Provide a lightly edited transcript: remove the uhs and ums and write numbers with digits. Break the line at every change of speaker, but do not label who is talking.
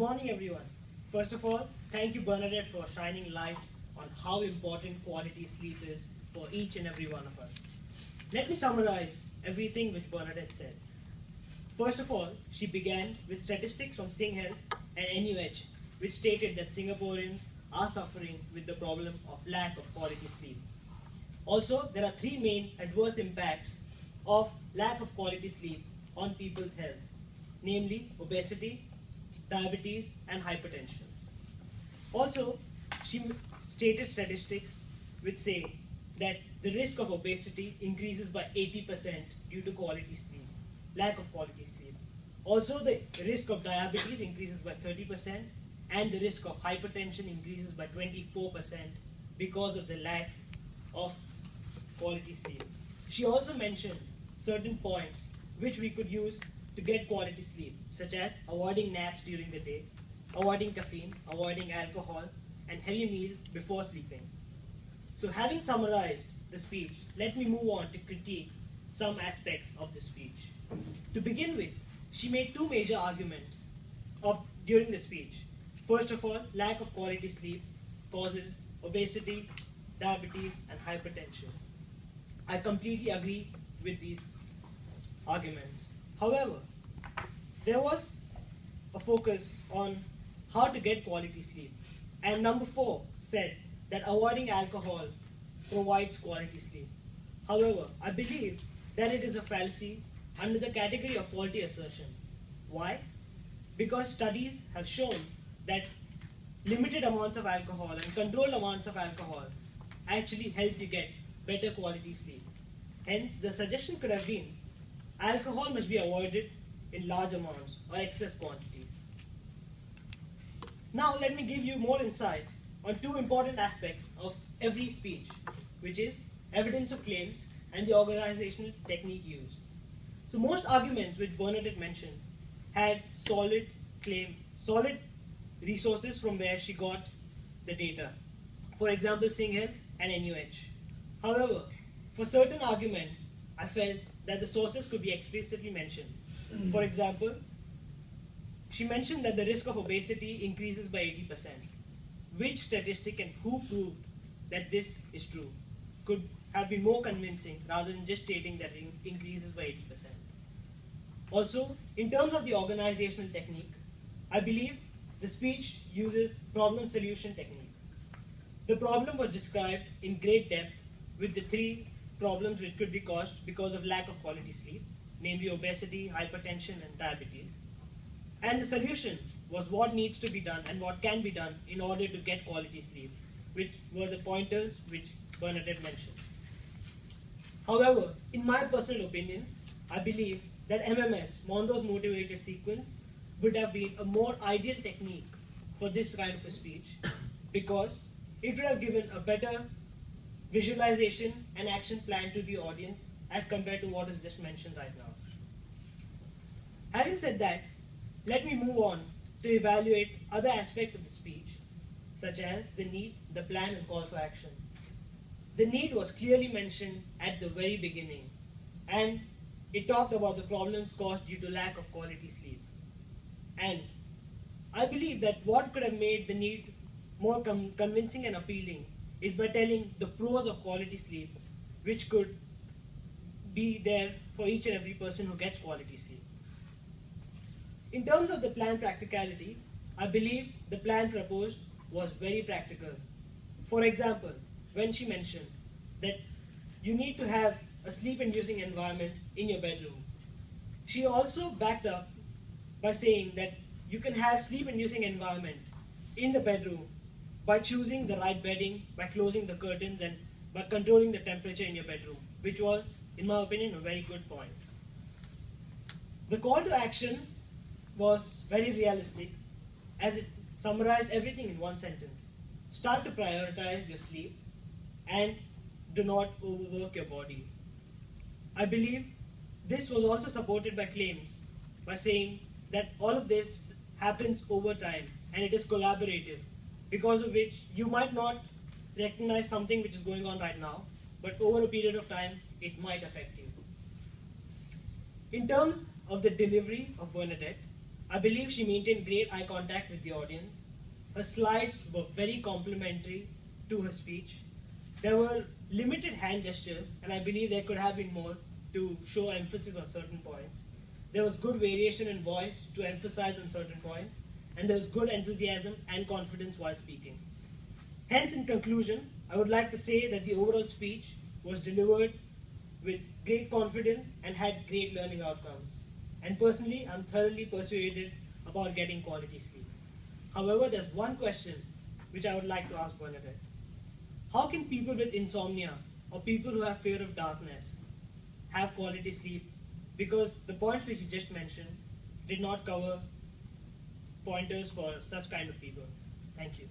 morning, everyone. First of all, thank you, Bernadette, for shining light on how important quality sleep is for each and every one of us. Let me summarize everything which Bernadette said. First of all, she began with statistics from Sing Health and NUH, which stated that Singaporeans are suffering with the problem of lack of quality sleep. Also, there are three main adverse impacts of lack of quality sleep on people's health, namely obesity, diabetes, and hypertension. Also, she stated statistics which say that the risk of obesity increases by 80% due to quality sleep, lack of quality sleep. Also, the risk of diabetes increases by 30%, and the risk of hypertension increases by 24% because of the lack of quality sleep. She also mentioned certain points which we could use to get quality sleep, such as avoiding naps during the day, avoiding caffeine, avoiding alcohol, and heavy meals before sleeping. So having summarized the speech, let me move on to critique some aspects of the speech. To begin with, she made two major arguments during the speech. First of all, lack of quality sleep causes obesity, diabetes, and hypertension. I completely agree with these arguments. However, there was a focus on how to get quality sleep. And number 4 said that avoiding alcohol provides quality sleep. However, I believe that it is a fallacy under the category of faulty assertion. Why? Because studies have shown that limited amounts of alcohol and controlled amounts of alcohol actually help you get better quality sleep. Hence, the suggestion could have been alcohol must be avoided in large amounts or excess quantities. Now, let me give you more insight on two important aspects of every speech, which is evidence of claims and the organizational technique used. So most arguments which Bernadette mentioned had solid resources from where she got the data. For example, Sing Health and NUH. However, for certain arguments, I felt that the sources could be explicitly mentioned. For example, she mentioned that the risk of obesity increases by 80%. Which statistic and who proved that this is true could have been more convincing rather than just stating that it increases by 80%. Also, in terms of the organizational technique, I believe the speech uses problem solution technique. The problem was described in great depth with the three problems which could be caused because of lack of quality sleep, namely obesity, hypertension, and diabetes. And the solution was what needs to be done and what can be done in order to get quality sleep, which were the pointers which Bernadette mentioned. However, in my personal opinion, I believe that MMS, Monroe's motivated sequence, would have been a more ideal technique for this kind of a speech because it would have given a better visualization and action plan to the audience as compared to what is just mentioned right now. Having said that, let me move on to evaluate other aspects of the speech, such as the need, the plan, and call for action. The need was clearly mentioned at the very beginning, and it talked about the problems caused due to lack of quality sleep. And I believe that what could have made the need more convincing and appealing is by telling the pros of quality sleep, which could be there for each and every person who gets quality sleep. In terms of the plan practicality, I believe the plan proposed was very practical. For example, when she mentioned that you need to have a sleep-inducing environment in your bedroom, she also backed up by saying that you can have sleep-inducing environment in the bedroom by choosing the right bedding, by closing the curtains, and by controlling the temperature in your bedroom, which was, in my opinion, a very good point. The call to action was very realistic as it summarized everything in one sentence. Start to prioritize your sleep and do not overwork your body. I believe this was also supported by claims by saying that all of this happens over time and it is collaborative, because of which you might not recognize something which is going on right now, but over a period of time, it might affect you. In terms of the delivery of Bernadette, I believe she maintained great eye contact with the audience. Her slides were very complimentary to her speech. There were limited hand gestures, and I believe there could have been more to show emphasis on certain points. There was good variation in voice to emphasize on certain points, and there was good enthusiasm and confidence while speaking. Hence, in conclusion, I would like to say that the overall speech was delivered with great confidence and had great learning outcomes. And personally, I'm thoroughly persuaded about getting quality sleep. However, there's one question which I would like to ask Bernadette. How can people with insomnia or people who have fear of darkness have quality sleep? Because the points which you just mentioned did not cover pointers for such kind of people. Thank you.